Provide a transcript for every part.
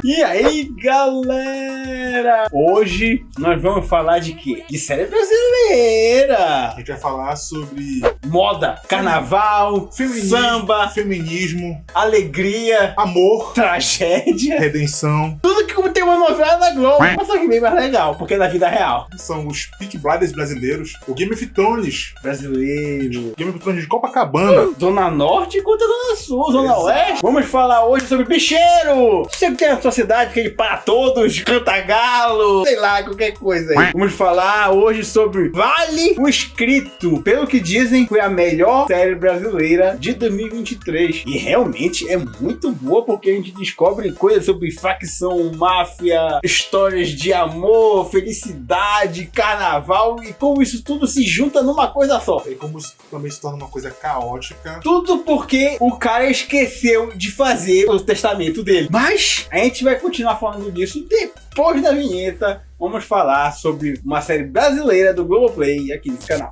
E aí, galera? Hoje nós vamos falar de quê? De série brasileira. A gente vai falar sobre moda, carnaval, samba, feminismo, alegria, amor, tragédia, redenção. Tudo que tem uma novela da Globo. Mas só que bem mais legal, porque é na vida real. São os Peaky Blinders brasileiros, o Game of Thrones Brasileiro. Game of Thrones de Copacabana. Zona Norte contra Zona Sul, Zona Exato. Oeste. Vamos falar hoje sobre bicheiro. Você tem a sua cidade que ele para todos, canta galo, sei lá, qualquer coisa aí. Vamos falar hoje sobre Vale o Escrito. Pelo que dizem, foi a melhor série brasileira de 2023. E realmente é muito boa, porque a gente descobre coisas sobre facção, máfia, histórias de amor, felicidade, carnaval e como isso tudo se junta numa coisa só. E como isso também se torna uma coisa caótica. Tudo porque o cara esqueceu de fazer o testamento dele. Mas a gente vai continuar falando disso depois da vinheta. Vamos falar sobre uma série brasileira do Globoplay aqui nesse canal.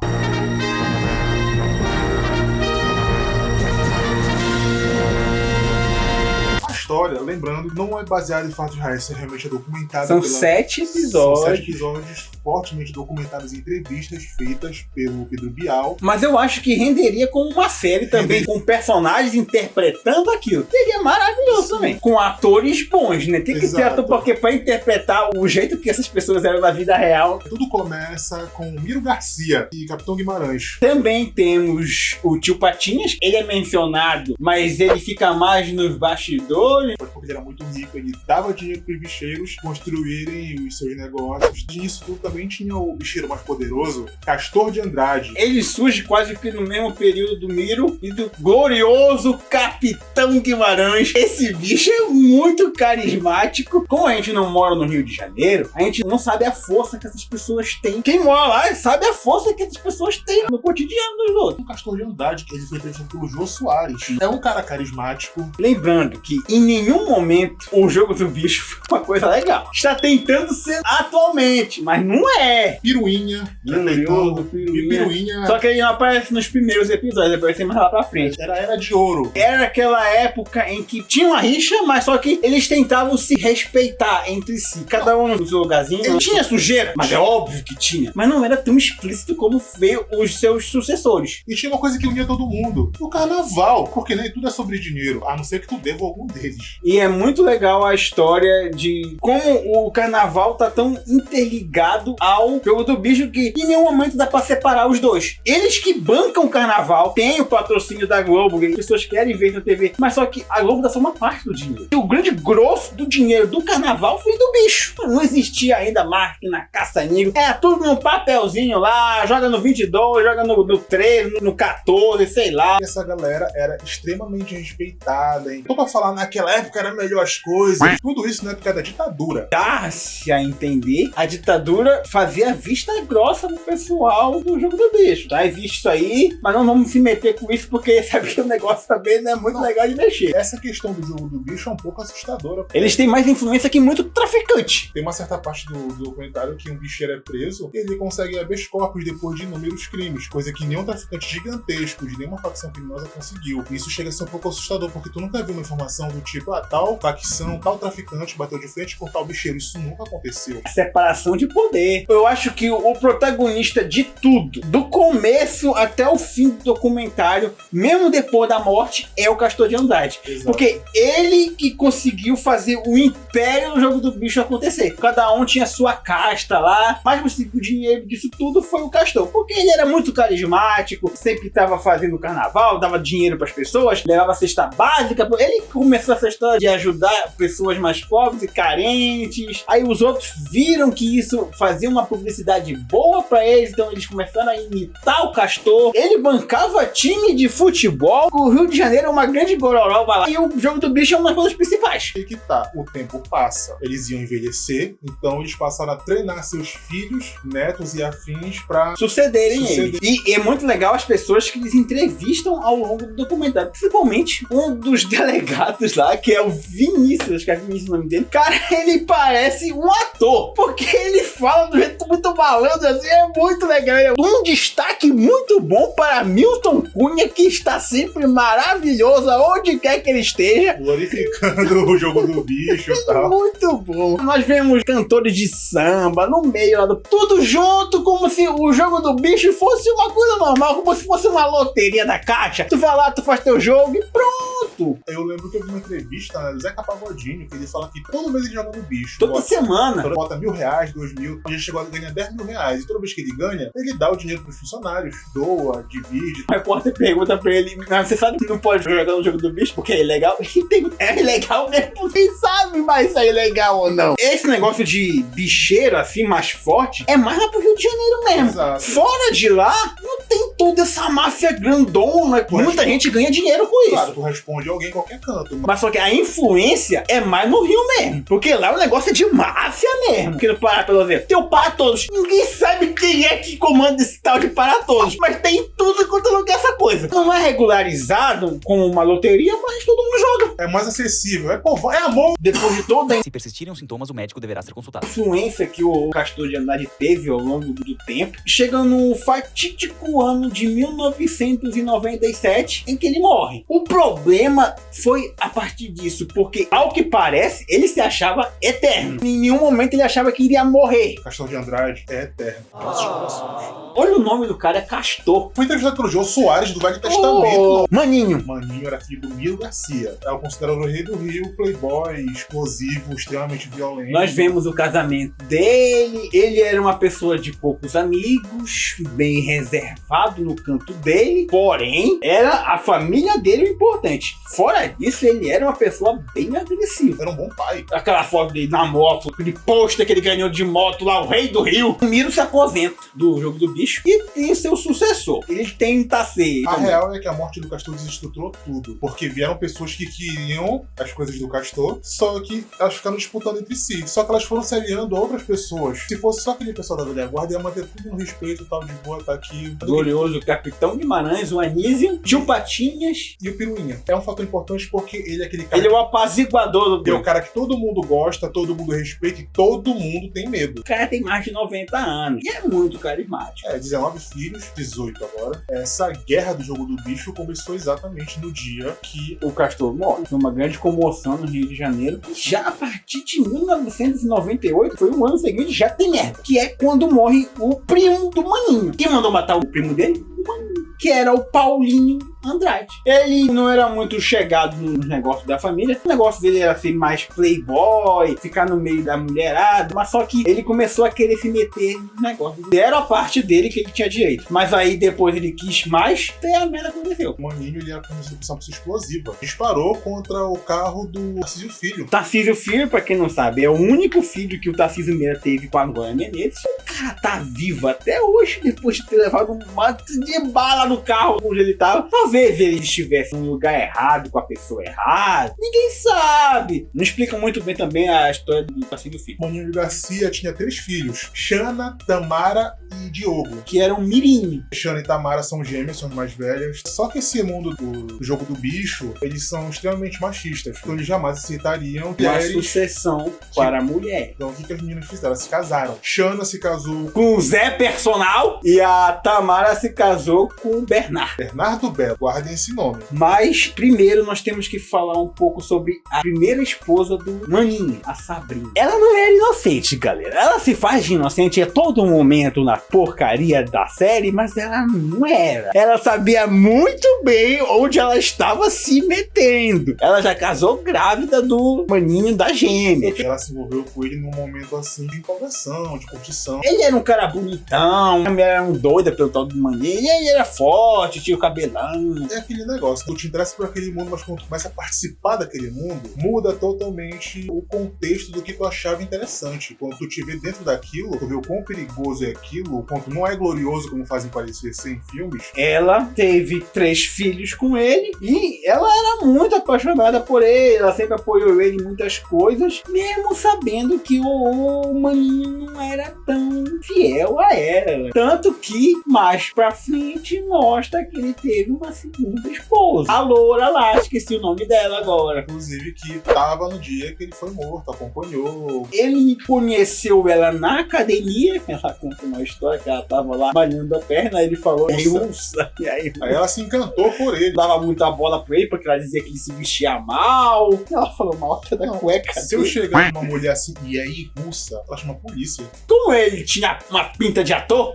A história, lembrando, não é baseada em fatos reais, realmente é documentada. São 7 episódios. São 7 episódios fortemente documentados em entrevistas feitas pelo Pedro Bial. Mas eu acho que renderia como uma série também, com personagens interpretando aquilo. Seria maravilhoso também. Com atores bons, né? Tem que ser ator, porque pra interpretar o jeito que essas pessoas eram na vida real. Tudo começa com Miro Garcia e Capitão Guimarães. Também temos o Tio Patinhas. Ele é mencionado, mas ele fica mais nos bastidores. Porque ele era muito rico, ele dava dinheiro para os bicheiros construírem os seus negócios. E isso tudo também tinha o bicheiro mais poderoso, Castor de Andrade. Ele surge quase que no mesmo período do Miro e do glorioso Capitão Guimarães. Esse bicho é muito carismático. Como a gente não mora no Rio de Janeiro, a gente não sabe a força que essas pessoas têm. Quem mora lá sabe a força que essas pessoas têm no cotidiano dos outros. O Castor de Andrade, que ele foi entrevistado pelo Jô Soares, é um cara carismático. Lembrando que em nenhum momento o jogo do bicho foi uma coisa legal. Está tentando ser atualmente, mas não é. Piruinha. Piruinha. Só que ele não aparece nos primeiros episódios, ele aparece mais lá pra frente. Era de ouro. Era aquela época em que tinha uma rixa, mas só que eles tentavam se respeitar entre si. Cada um no seu lugarzinho. Ele tinha sujeira, mas é óbvio que tinha. Mas não era tão explícito como veio os seus sucessores. E tinha uma coisa que unia todo mundo. O carnaval. Porque nem tudo é sobre dinheiro, a não ser que tu deva algum deles. E é muito legal a história de como o carnaval tá tão interligado ao jogo do bicho que em nenhum momento dá pra separar os dois. Eles que bancam o carnaval, tem o patrocínio da Globo, as pessoas querem ver na TV, mas só que a Globo dá só uma parte do dinheiro. E o grande grosso do dinheiro do carnaval foi do bicho. Não existia ainda máquina, caça-níquel. Era tudo num papelzinho lá, joga no 22, joga no 13, no 14, sei lá. E essa galera era extremamente respeitada, hein? Tô pra falar, naquela época era melhor as coisas. Tudo isso na época da ditadura. Dá-se a entender, a ditadura fazia vista grossa no pessoal do jogo do bicho. Tá? Existe isso aí, mas não vamos se meter com isso porque sabe que o negócio também não é muito legal de mexer. Essa questão do jogo do bicho é um pouco assustadora. Eles têm mais influência que muito traficante. Tem uma certa parte do documentário que um bicheiro é preso e ele consegue habeas corpus depois de inúmeros crimes, coisa que nenhum traficante gigantesco de nenhuma facção criminosa conseguiu. E isso chega a ser um pouco assustador, porque tu nunca viu uma informação do tipo, tal facção, tal traficante bateu de frente com tal bicheiro. Isso nunca aconteceu. Separação de poder. Eu acho que o protagonista de tudo, do começo até o fim do documentário, mesmo depois da morte, é o Castor de Andrade. Exato. Porque ele que conseguiu fazer o império do jogo do bicho acontecer. Cada um tinha sua casta lá, mas o dinheiro disso tudo foi o Castor. Porque ele era muito carismático, sempre estava fazendo carnaval, dava dinheiro para as pessoas, levava cesta básica. Ele começou essa história de ajudar pessoas mais pobres e carentes. Aí os outros viram que isso fazia uma publicidade boa pra eles, então eles começaram a imitar o Castor. Ele bancava time de futebol. O Rio de Janeiro é uma grande gororoba lá. E o jogo do bicho é uma das coisas principais. E que tá, o tempo passa, eles iam envelhecer, então eles passaram a treinar seus filhos, netos e afins pra sucederem ele. E é muito legal as pessoas que eles entrevistam ao longo do documentário. Principalmente um dos delegados lá, que é o Vinícius, acho que é Vinícius o nome dele. Cara, ele parece um ator, porque ele fala do jeito muito malandro, assim, é muito legal. Um destaque muito bom para Milton Cunha, que está sempre maravilhoso, aonde quer que ele esteja. Glorificando o jogo do bicho e tal. Muito bom. Nós vemos cantores de samba no meio lá tudo junto, como se o jogo do bicho fosse uma coisa normal, como se fosse uma loteria da Caixa. Tu vai lá, tu faz teu jogo e pronto. Eu lembro que eu vi uma entrevista do Zeca Pagodinho, que ele fala que todo mês ele joga no bicho. Toda semana. Bota R$1.000, R$2.000, e ele chegou a ganhar R$10.000. E toda vez que ele ganha, ele dá o dinheiro pros funcionários, doa, divide. O repórter pergunta pra ele, mas você sabe que não pode jogar no jogo do bicho porque é ilegal? Ele pergunta, é ilegal mesmo? Quem sabe mais se é ilegal ou não? Esse negócio de bicheiro assim, mais forte, é mais lá pro Rio de Janeiro mesmo. Exato. Fora de lá, não tem toda essa máfia grandona. Muita gente ganha dinheiro com isso. Claro, tu responde alguém em qualquer canto. Mas só que a influência é mais no Rio mesmo. Porque lá o negócio é de máfia mesmo. Porque no Pará, pelo menos, tem o Para Todos. Ninguém sabe quem é que comanda esse tal de Para Todos. Mas tem tudo quanto lugar essa coisa. Não é regularizado como uma loteria, mas todo mundo joga. É mais acessível. É amor. Depois de toda a Se persistirem os sintomas, o médico deverá ser consultado. influência que o Castor de Andrade teve ao longo do tempo, chega no fatídico ano de 1997, em que ele morre. O problema foi a partir disso, porque, ao que parece, ele se achava eterno. Em nenhum momento ele achava que iria morrer. Castor de Andrade é eterno. Nossos corações. Olha o nome do cara, é Castor. Foi entrevistado pelo Jô Soares do Velho Testamento. Maninho. Maninho era filho do Milo Garcia. É o considerado o rei do Rio, playboy, explosivo, extremamente violento. Nós vemos o casamento dele. Ele era uma pessoa de poucos amigos, bem reservado no canto dele. Porém, era a família dele o importante. Fora disso, ele era uma pessoa bem agressiva. Era um bom pai. Aquela foto dele na moto, aquele pôster que ele ganhou de moto lá, o rei do Rio. O Miro se aposenta do jogo do bicho e tem seu sucessor. Ele tenta ser. A real é que a morte do Castor desestruturou tudo. Porque vieram pessoas que queriam as coisas do Castor, só que elas ficaram disputando entre si. Só que elas foram se aliando a outras pessoas. Se fosse só aquele pessoal da velha guarda, ia manter tudo no respeito, tal, de boa, tá aqui. Glorioso Capitão Guimarães, o Anísio, Tio Patinhas. E o Piruinha. É um fator importante porque ele é aquele cara. Ele é o apaziguador É o do. cara que todo mundo gosta, todo mundo respeita e todo mundo tem medo. O cara tem mais de 90 anos e é muito carismático. 19 filhos, 18 agora. Essa guerra do jogo do bicho começou exatamente no dia que O Castor morre. Foi uma grande comoção no Rio de Janeiro. E já a partir de 1998, foi um ano seguinte, já tem merda. Que é quando morre o primo do Maninho. Quem mandou matar o primo dele? O Maninho. Que era o Paulinho Andrade. Ele não era muito chegado nos negócios da família. O negócio dele era ser mais playboy, ficar no meio da mulherada. Mas só que ele começou a querer se meter nos negócios. Era a parte dele que ele tinha direito. Mas aí depois ele quis mais, e a merda aconteceu. o Maninho ele era conhecido por ser uma pessoa explosiva. Disparou contra o carro do Tarcísio Filho. Tarcísio Filho, pra quem não sabe, é o único filho que o Tarcísio Meira teve com a Glória Menezes. O cara tá vivo até hoje, depois de ter levado um monte de bala no carro onde ele tava. Talvez ele estivesse num lugar errado, com a pessoa errada. Ninguém sabe. Não explica muito bem também a história do Tarcísio Filho. Maninho de Garcia tinha 3 filhos: Xana, Tamara e Diogo. Que era um mirim. Xana e Tamara são gêmeas, são as mais velhas. Só que esse mundo do jogo do bicho, eles são extremamente machistas. Então eles jamais aceitariam Uma mulheres. sucessão para a mulher. Então o que as meninas fizeram? Elas se casaram. Xana se casou com Com o Zé Personal e a Tamara se casou com o Bernardo. Bernardo Belo. Guardem esse nome. Mas, primeiro, nós temos que falar um pouco sobre a primeira esposa do Maninho, a Sabrina. Ela não era inocente, galera. Ela se faz de inocente a todo momento na porcaria da série, mas ela não era. Ela sabia muito bem onde ela estava se metendo. Ela já casou grávida do Maninho da gêmea. Ela se envolveu com ele num momento assim de empolgação, de curtição. Ele era um cara bonitão, a mulher era um doida pelo tal do Maninho, e ele era forte, tinha o cabelão. É aquele negócio, tu te interessa por aquele mundo, mas quando tu começa a participar daquele mundo, muda totalmente o contexto do que tu achava interessante. Quando tu te vê dentro daquilo, tu vê o quão perigoso é aquilo, o conto não é glorioso como fazem parecer ser em filmes. Ela teve 3 filhos com ele e ela era muito apaixonada por ele, ela sempre apoiou ele em muitas coisas, mesmo sabendo que o maninho não era tão fiel a ela. Tanto que mais pra frente mostra que ele teve uma segunda esposa, a loura lá, esqueci o nome dela agora. Inclusive que tava no dia que ele foi morto, acompanhou. Ele conheceu ela na academia, ela conta uma história que ela tava lá malhando a perna, ele falou, e aí ela se encantou por ele. dava muita bola pra ele, porque ela dizia que ele se vestia mal. Ela falou mal até da cueca. Se eu chegar numa mulher assim, e aí, russa, ela chama a polícia. Como ele tinha uma pinta de ator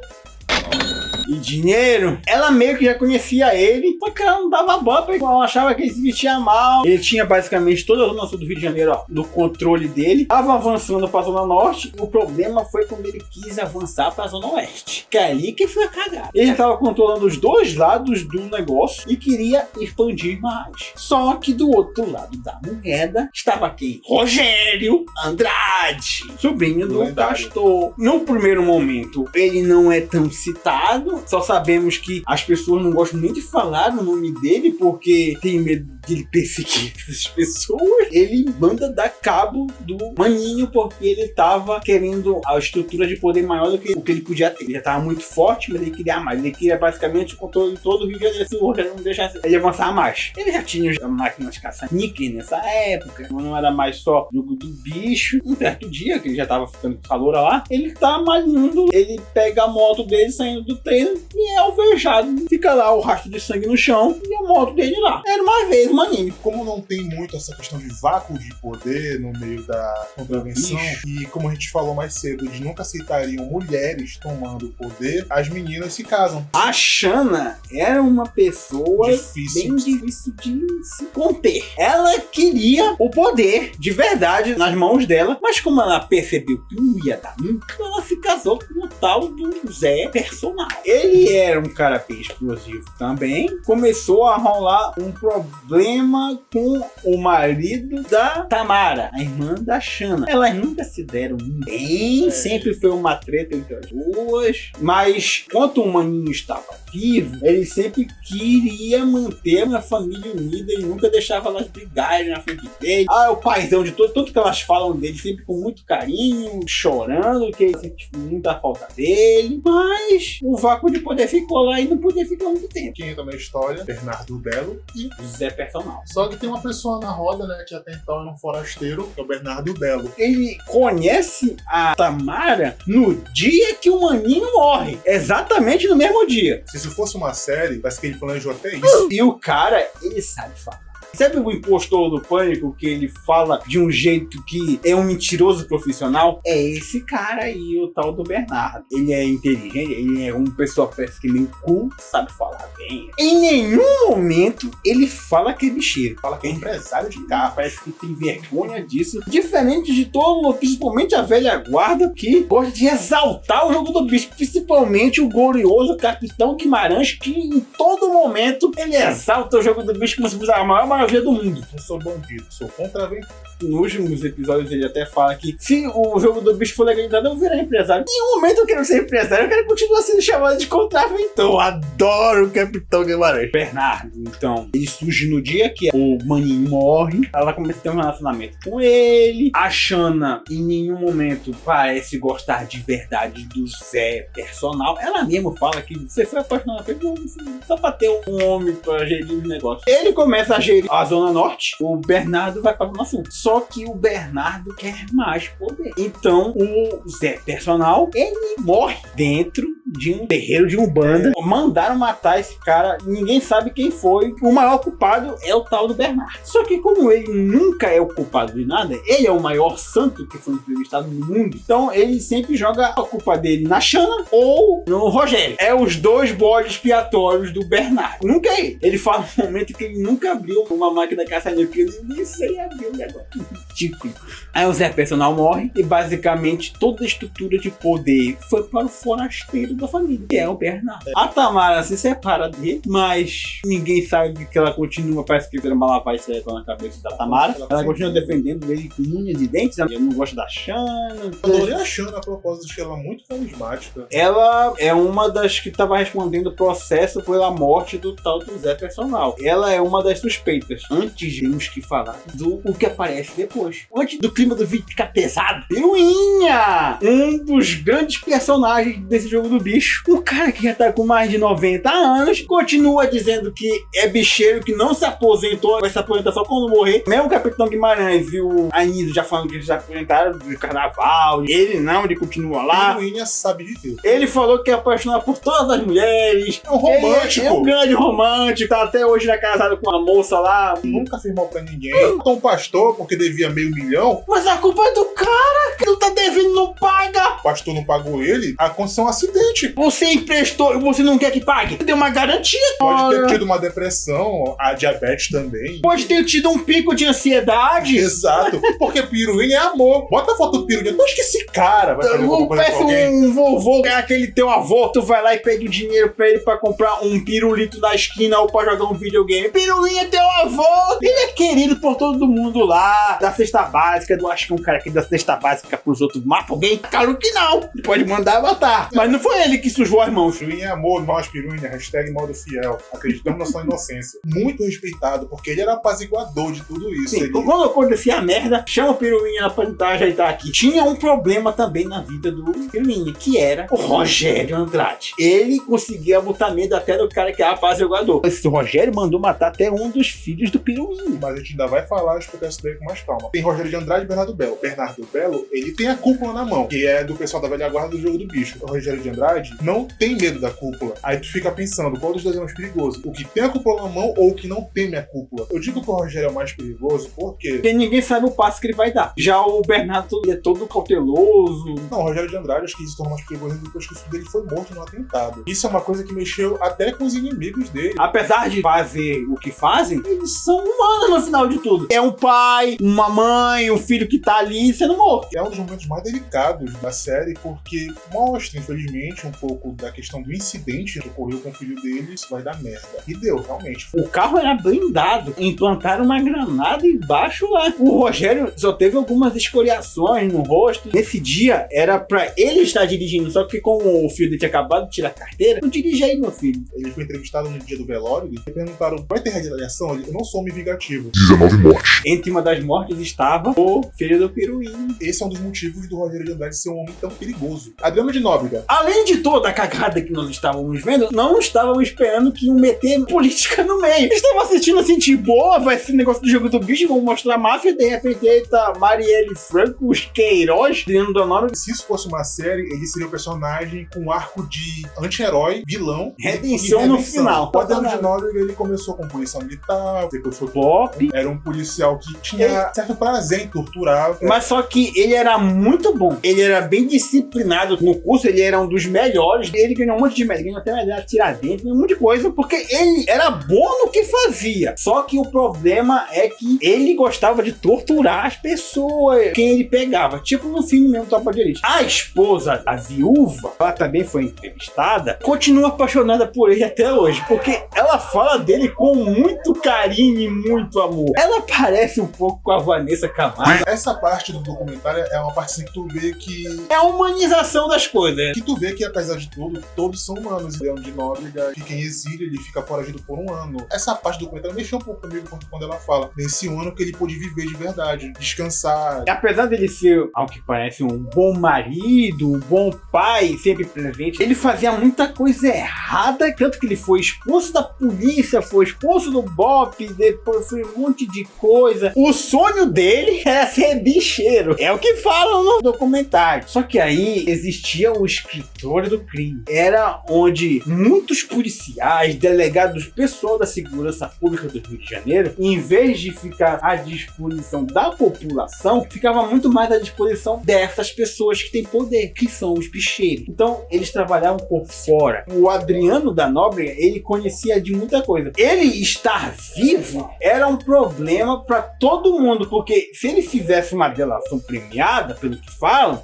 e dinheiro, ela meio que já conhecia ele, só que ela não dava bola pra ele, ela achava que ele se vestia mal. Ele tinha basicamente toda a zona sul do Rio de Janeiro, ó, no controle dele. Tava avançando pra zona norte, o problema foi quando ele quis avançar pra zona oeste, que é ali que foi a cagada. Ele já tava controlando os dois lados do negócio e queria expandir mais. Só que do outro lado da moeda estava quem? Rogério Andrade, sobrinho do Castor. No primeiro momento, ele não é tão citado, só sabemos que as pessoas não gostam nem de falar no nome dele porque tem medo de ele perseguir essas pessoas. Ele manda dar cabo do maninho porque ele tava querendo a estrutura de poder maior do que o que ele podia ter. Ele já tava muito forte, mas ele queria mais. Ele queria basicamente o controle de todo o Rio de Janeiro, se o Rogério não deixasse ele avançar mais. Ele já tinha as máquinas caça-níquel nessa época, não era mais só jogo do bicho. Um certo dia, que ele já tava ficando com calor lá, ele tá malhando, ele pega a moto dele saindo do treino e é alvejado. Fica lá o rastro de sangue no chão e a moto dele lá. Era uma vez um anime. Como não tem muito essa questão de vácuo de poder no meio da contravenção, e como a gente falou mais cedo, eles nunca aceitariam mulheres tomando o poder, as meninas se casam. A Shanna era uma pessoa Difícil. bem difícil de se conter. Ela queria o poder de verdade nas mãos dela, mas como ela percebeu que não ia dar nunca, ela se casou com o tal do Zé Personal. Ele era um cara bem explosivo também. Começou a rolar um problema com o marido da Tamara, a irmã da Shanna. Elas nunca se deram bem, sempre foi uma treta entre as duas, mas enquanto o maninho estava vivo, ele sempre queria manter a família unida, ele nunca deixava elas brigarem na frente dele. Ah, o paizão de todo, tanto que elas falam dele sempre com muito carinho, chorando, que ele sente muita falta dele, mas o vácuo de poder ficou lá e não podia ficar muito tempo. Quem entra na história? Bernardo Belo. E Zé Personal. Só que tem uma pessoa na roda, né, que até então era um forasteiro, que é o Bernardo Belo. Ele conhece a Tamara no dia que o maninho morre. Exatamente no mesmo dia. Se isso fosse uma série, parece que ele planejou até isso. E o cara, ele sabe falar. Sabe o impostor do Pânico, que ele fala de um jeito que é um mentiroso profissional? É esse cara aí, o tal do Bernardo. Ele é inteligente, ele é uma pessoa parece que meio cool, sabe falar bem. Em nenhum momento ele fala que é bicheiro. Fala que é empresário de carro. Parece que tem vergonha disso. Diferente de todo, principalmente a velha guarda, que gosta de exaltar o jogo do bicho. Principalmente o glorioso Capitão Guimarães, que em todo momento ele exalta o jogo do bicho como se fosse a maior maravilha do mundo. Eu sou bandido, sou contraventor. Nos últimos episódios ele até fala que se o jogo do bicho for legalizado, eu vou virar empresário. Em nenhum momento eu quero ser empresário, eu quero continuar sendo chamado de contraventor. Eu adoro o Capitão Guimarães. Bernardo, então, ele surge no dia que o maninho morre, ela começa a ter um relacionamento com ele. A Shanna em nenhum momento parece gostar de verdade do Zé Personal. Ela mesma fala que você foi apaixonada por ele, só pra ter um homem pra gerir os negócios. Ele começa a gerir a Zona Norte, o Bernardo vai pra Zona Sul. Só que o Bernardo quer mais poder. Então o Zé Personal, ele morre dentro de um terreiro de Umbanda. Mandaram matar esse cara, ninguém sabe quem foi. O maior culpado é o tal do Bernardo. Só que como ele nunca é o culpado de nada, ele é o maior santo que foi entrevistado no mundo. Então ele sempre joga a culpa dele na Shanna ou no Rogério. É os dois bodes expiatórios do Bernardo. Nunca é ele. Ele fala no momento que ele nunca abriu uma máquina caça-níquel, que ele nem sei abrir o negócio. Ridículo. Aí o Zé Personal morre e basicamente toda a estrutura de poder foi para o forasteiro do da família, que é o Bernardo. A Tamara se separa dele, mas ninguém sabe que ela continua, parece que uma lavagem cerebral na cabeça da Tamara. Ela continua defendendo ele com unhas e dentes. Eu não gosto da Shanna. Adorei a Shanna a propósito de que ela é muito carismática. Ela é uma das que estava respondendo o processo pela morte do tal do Zé Personal. Ela é uma das suspeitas. Antes temos que falar do o que aparece depois. Antes do clima do vídeo ficar pesado, Piruinha! Um dos grandes personagens desse jogo do bicho. Um cara que já tá com mais de 90 anos, continua dizendo que é bicheiro, que não se aposentou, vai se aposentar só quando morrer. Mesmo o Capitão Guimarães e o Anísio já falando que eles já aposentaram do carnaval. Ele não, ele continua lá. Piruinha sabe viver. Ele falou que é apaixonado por todas as mulheres. É um romântico. Ele é um grande romântico. Tá até hoje casado com uma moça lá. Nunca firmou pra ninguém. Então pastor, porque devia $500 mil. Mas a culpa é do cara. Que não tá devendo, não paga. O pastor não pagou ele. Aconteceu um acidente. Você emprestou e você não quer que pague. Deu uma garantia. Pode ter tido uma depressão, a diabetes também. Pode ter tido um pico de ansiedade. Exato. Porque Piruinha é amor. Bota a foto do Piruinha. Tu acha que esse cara vai fazer alguma coisa Parece com alguém? um vovô, é aquele teu avô. Tu vai lá e pede o dinheiro pra ele pra comprar um pirulito na esquina ou pra jogar um videogame. Piruinha é teu avô. Ele é querido por todo mundo lá. Da cesta básica. Eu acho que um cara que dá cesta básica pros outros mata alguém. Claro que não. Ele pode mandar matar. Mas não foi ele que sujou as mãos. Piruinha é amor, nós Piruinha, hashtag modo fiel. Acreditamos na sua inocência. Muito respeitado, porque ele era apaziguador de tudo isso. Sim, Ele... quando acontecia a merda, chama o Piruinha pra tentar ajeitar aqui. Tinha um problema também na vida do Piruinha, que era o Rogério Andrade. Ele conseguia botar medo até do cara que era apaziguador. Esse Rogério mandou matar até um dos filhos do Piruinha. Mas a gente ainda vai falar e explicar isso daí com mais calma. Tem Rogério de Andrade e Bernardo Belo. Bernardo Belo, ele tem a cúpula na mão, que é do pessoal da velha guarda do jogo do bicho. O Rogério de Andrade não tem medo da cúpula. Aí tu fica pensando, qual dos dois é mais perigoso? O que tem a cúpula na mão ou o que não teme a cúpula? Eu digo que o Rogério é o mais perigoso porque... Porque ninguém sabe o passo que ele vai dar. Já o Bernardo é todo cauteloso. Não, o Rogério de Andrade, acho que ele se tornou mais perigoso depois que o filho dele foi morto no atentado. Isso é uma coisa que mexeu até com os inimigos dele. Apesar de fazer o que fazem, eles são humanos no final de tudo. É um pai, uma mãe, um filho que tá ali sendo morto. É um dos momentos mais delicados da série porque mostra, infelizmente, um pouco da questão do incidente que ocorreu com o filho dele. Isso vai dar merda. E deu, realmente. O carro era blindado. Implantaram uma granada embaixo lá. O Rogério só teve algumas escoriações no rosto. Nesse dia, era pra ele estar dirigindo. Só que como o filho dele tinha acabado de tirar a carteira, não dirige aí, meu filho. Ele foi entrevistado no dia do velório e perguntaram, vai ter retaliação? Ele, eu não sou homem vingativo. 19 mortes. Entre uma das mortes estava o filho do Piruinha. Esse é um dos motivos do Rogério de Andrade ser um homem tão perigoso. Adriano de Nóbrega. Além de toda a cagada que nós estávamos vendo, não estávamos esperando que iam meter política no meio. Eles estavam assistindo assim, de boa, vai ser negócio do jogo do bicho, vão mostrar a máfia, de repente eita, Marielle Franco, os Queiroz, Adriano da Nóbrega. Se isso fosse uma série, ele seria um personagem com arco de anti-herói, vilão Redenção e no final. O Adriano de Nóbrega, ele começou com policial militar, depois foi Pop. era um policial que tinha certo prazer em torturar. Mas só que ele era muito bom. Ele era bem disciplinado no curso, ele era um dos melhores. Ele ganhou um monte de medalha, ganhou até medalha de Tiradentes, ganhou um monte de coisa, porque ele era bom no que fazia. Só que o problema é que ele gostava de torturar as pessoas, quem ele pegava. Tipo no filme mesmo, Tropa de Elite. A esposa, a viúva, ela também foi entrevistada, continua apaixonada por ele até hoje, porque ela fala dele com muito carinho e muito amor. Ela parece um pouco com a Vanessa Camargo. Essa parte do documentário é uma parte assim que tu vê que... É a humanização das coisas. Que tu vê que, apesar de tudo, todos são humanos. Leão de Nóbrega fica em exílio, ele fica foragido por 1 ano. Essa parte do documentário mexeu um pouco comigo quando ela fala. Nesse ano que ele pôde viver de verdade, descansar. E apesar dele ser, ao que parece, um bom marido, um bom pai, sempre presente, ele fazia muita coisa errada, tanto que ele foi expulso da polícia, foi expulso do BOPE, depois foi um monte de coisa. O sonho dele era ser bicheiro. É o que falam no documentário. Só que aí existia o escritório do crime. Era onde muitos policiais, delegados, pessoal da segurança pública do Rio de Janeiro, em vez de ficar à disposição da população, ficava muito mais à disposição dessas pessoas que têm poder, que são os bicheiros. Então, eles trabalhavam por fora. O Adriano da Nóbrega, ele conhecia de muita coisa. Ele estar vivo era um problema para todo mundo, porque se ele fizesse uma delação premiada, pelo que falam,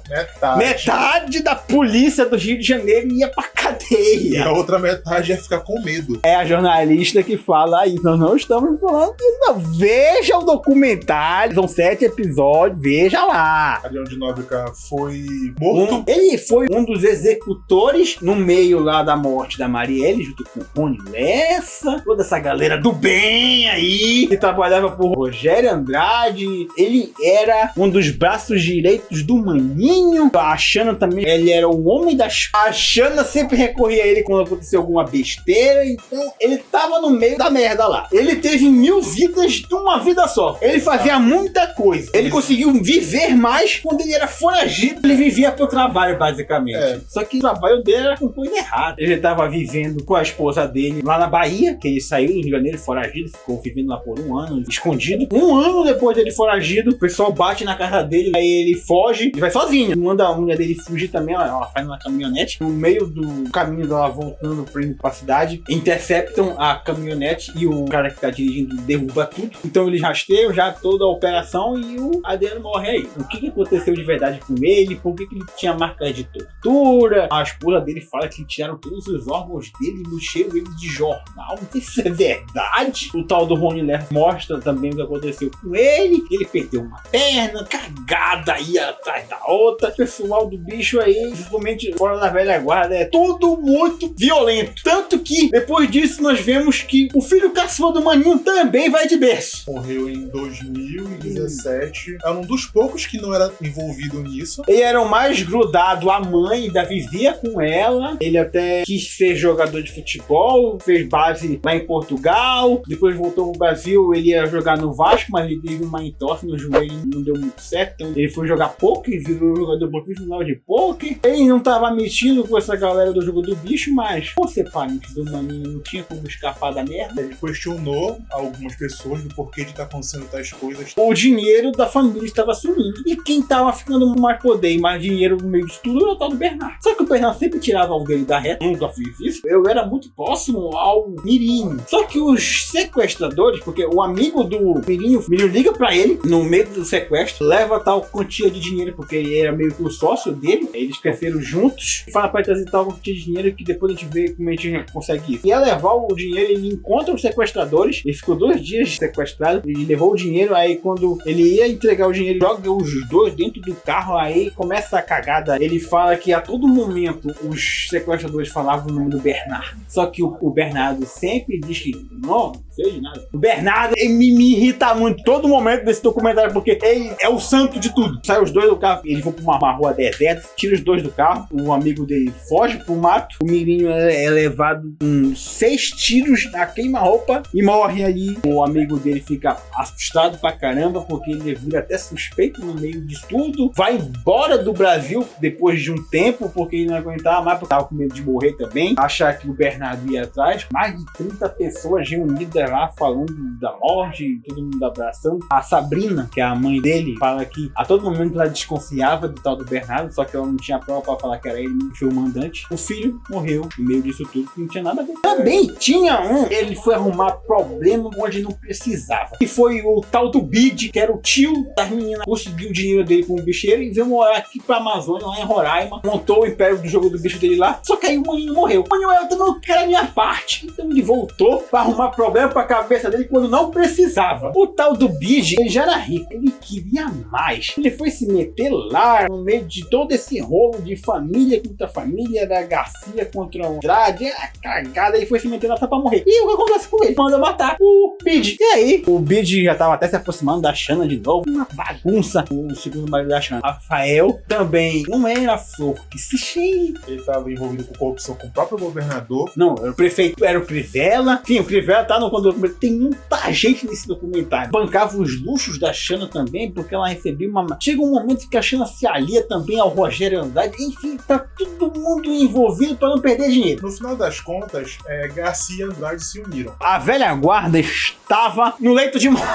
metade da polícia do Rio de Janeiro ia pra cadeia. E a cadeia. outra metade ia ficar com medo. É a jornalista que fala isso. Nós não estamos falando disso, não. Veja o documentário. São 7 episódios. Veja lá. Ariel de Nóbrega foi morto. Ele foi um dos executores no meio lá da morte da Marielle, junto com o Rony Lessa, toda essa galera do bem aí, que trabalhava por Rogério Andrade. Ele era um dos braços direitos do Maninho. A Xana também, ele era o homem das... A Xana sempre recorria a ele quando aconteceu alguma besteira, então ele tava no meio da merda lá. Ele teve 1000 vidas de uma vida só. Ele fazia muita coisa. Ele conseguiu viver mais quando ele era foragido. Ele vivia pro trabalho, basicamente. Só que o trabalho dele era com coisa errada. Ele tava vivendo com a esposa dele lá na Bahia, que ele saiu do Rio de Janeiro foragido, ficou vivendo lá por 1 ano, escondido. 1 ano depois dele foragido, o pessoal bate na casa dele, aí ele foge e vai sozinho. Manda a mulher dele fugir também, ela faz uma caminhonete. No meio do caminho dela voltando pra cidade, interceptam a caminhonete e o cara que tá dirigindo derruba tudo. Então eles rastreiam já toda a operação e o Adriano morre aí. O que aconteceu de verdade com ele? Por que ele tinha marcas de tortura? A esposa dele fala que tiraram todos os órgãos dele e encheram ele de jornal. Não sei se é verdade. O tal do Rony Lessa mostra também o que aconteceu com ele. Ele perdeu uma perna, cagada aí atrás da outra. O pessoal do bicho aí, principalmente fora da velha guarda, é tudo muito violento. Tanto que depois disso nós vemos que o filho caçula do Maninho também vai de berço. Morreu em 2017. Era um dos poucos que não era envolvido nisso. Ele era o mais grudado à mãe, ainda vivia com ela. Ele até quis ser jogador de futebol, fez base lá em Portugal. Depois voltou pro Brasil, ele ia jogar no Vasco, mas ele teve uma entorse no joelho e não deu muito certo. Então ele foi jogar poker, virou jogador profissional de poker. Ele não tava metido com essa galera do jogo do bicho, mas por ser parente do Maninho, não tinha como escapar da merda. Ele questionou algumas pessoas do porquê de estar acontecendo tais coisas. O dinheiro da família estava sumindo. E quem tava ficando com mais poder e mais dinheiro no meio de tudo era o tal do Bernardo. Só que o Bernardo sempre tirava o dele da reta. Nunca fiz isso. Eu era muito próximo ao Mirinho. Só que os sequestradores, porque o amigo do Mirinho liga pra ele no meio do sequestro, leva tal quantia de dinheiro, porque ele era meio que o sócio dele. Eles cresceram juntos. Fala pra ele trazer tal quantia de dinheiro que depois a gente vê como a gente consegue isso. Ia levar o dinheiro, ele encontra os sequestradores. Ele ficou 2 dias sequestrado. Ele levou o dinheiro. Aí quando ele ia entregar o dinheiro, joga os dois dentro do carro. Aí começa a cagada. Ele fala que a todo momento os sequestradores falavam o nome do Bernardo. Só que o Bernardo sempre diz que não sei de nada. O Bernardo me irrita muito todo momento desse documentário, porque ele é o santo de tudo. Sai os dois do carro, eles vão pra uma rua deserta, tira os dois do carro, o amigo dele foge pro mato, o Mirinho é levado com 6 tiros na queima-roupa e morre ali. O amigo dele fica assustado pra caramba, porque ele vira até suspeito no meio disso tudo, vai embora do Brasil depois de um tempo, porque ele não aguentava mais, porque tava com medo de morrer também, achar que o Bernardo ia atrás. Mais de 30 pessoas reunidas lá falando da morte, todo mundo abraçando. A Sabrina, que é a mãe dele, fala que a todo momento ela desconfiava do tal do Bernardo, só que ela não tinha prova pra falar que era ele que foi o mandante. O filho morreu no meio disso tudo, que não tinha nada a ver. Também tinha ele foi arrumar problema onde não precisava, que foi o tal do Bid, que era o tio das meninas, conseguiu o dinheiro dele com o bicheiro e veio morar aqui pra Amazônia, lá em Roraima, montou o império do jogo do bicho dele lá, só que aí o Maninho morreu. O Maninho, eu também não quero a minha parte, então ele voltou pra arrumar problema pra cabeça dele quando não precisava. O tal do Bid, ele já era rico, ele queria mais. Ele foi se meter lá no meio de todo esse rolo de família contra família, da Garcia contra o Andrade, a cagada, ele foi se meter lá só pra morrer. E o que acontece com ele? Manda matar o Bid. E aí, o Bid já tava até se aproximando da Xana de novo, uma bagunça. O segundo marido da Xana, Rafael, também não era flor que se cheia. Ele estava envolvido com corrupção com o próprio governador. Não, era o prefeito, era o Crivella. Sim, o Crivella tá no documento. Tem muita gente nesse documentário. Bancava os luxos da Xana também, porque ela recebia uma... Chega um momento que a Xana se alia também ao Rogério Andrade. Enfim, tá todo mundo envolvido para não perder dinheiro. No final das contas, Garcia e Andrade se uniram. A velha guarda estava no leito de morte.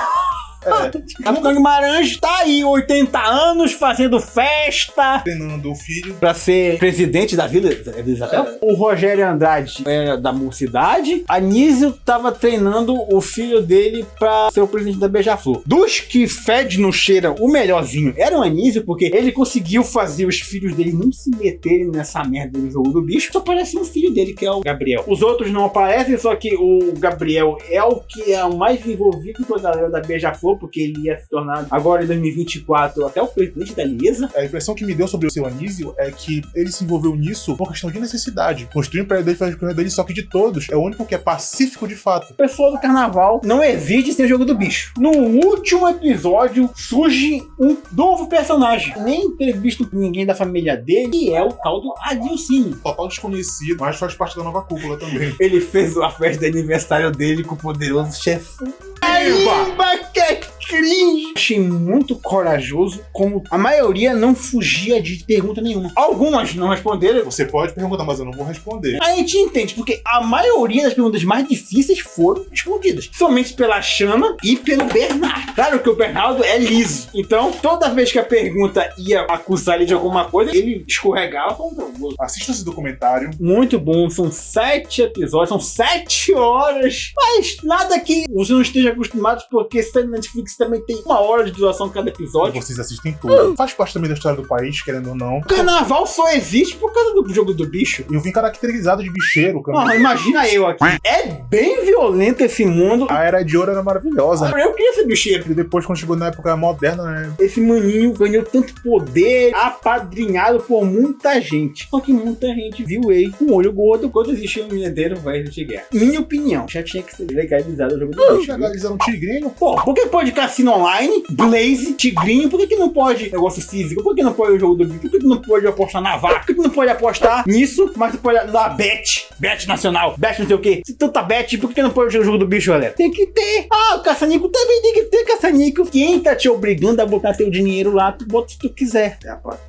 Capitão Guimarães tá aí, 80 anos, fazendo festa Treinando o filho. pra ser presidente da Vila Isabel. O Rogério Andrade era da Mocidade. Anísio tava treinando o filho dele pra ser o presidente da Beija-Flor. Dos que fede não cheira, o melhorzinho era o Anísio, porque ele conseguiu fazer os filhos dele não se meterem nessa merda do jogo do bicho. Só aparece um filho dele, que é o Gabriel. Os outros não aparecem, só que o Gabriel é o que é o mais envolvido com a galera da Beija-Flor, porque ele ia se tornar, agora em 2024, até o presidente da Liesa. A impressão que me deu sobre o seu Anísio é que ele se envolveu nisso por questão de necessidade. Construir o império dele, faz o império dele, só que de todos, é o único que é pacífico de fato. O pessoal do carnaval não existe sem o jogo do bicho. No último episódio, surge um novo personagem. Nem ter visto ninguém da família dele, que é o tal do Adilcinho. Total desconhecido, mas faz parte da nova cúpula também. Ele fez a festa de aniversário dele com o poderoso chefão. Aiba, que cringe! Achei muito corajoso, como a maioria não fugia de pergunta nenhuma. Algumas não responderam. Você pode perguntar, mas eu não vou responder. A gente entende, porque a maioria das perguntas mais difíceis foram respondidas. Somente pela Chama e pelo Bernardo. Claro que o Bernardo é liso. Então, toda vez que a pergunta ia acusar ele de alguma coisa, ele escorregava com o Assista esse documentário. Muito bom, são 7 episódios, são 7 horas. Mas nada que você não esteja acostumado, porque se na Netflix também tem 1 hora de duração cada episódio. Vocês assistem tudo. Faz parte também da história do país, querendo ou não. O carnaval só existe por causa do jogo do bicho. Eu vim caracterizado de bicheiro. Imagina eu aqui. É bem violento esse mundo. A Era de Ouro era maravilhosa. Eu queria ser bicheiro. E depois, quando chegou na época moderna, né? Esse maninho ganhou tanto poder, apadrinhado por muita gente. Só que muita gente viu ele com o olho gordo quando existia um mineiro velho de guerra. Minha opinião, já tinha que ser legalizado o jogo do bicho. Legalizaram um tigrinho. Pô, por que pode cassino online, Blaze, Tigrinho? Por que não pode negócio físico? Por que não pode o jogo do bicho? Por que não pode apostar na vaca? Por que não pode apostar nisso? Mas você pode na Bet nacional, Bet não sei o que. Se tanta Bet, por que não pode o jogo do bicho, galera? Tem que ter. O caça-nico também tem que ter caça-nico. Quem tá te obrigando a botar teu dinheiro lá, tu bota se tu quiser. Até a próxima.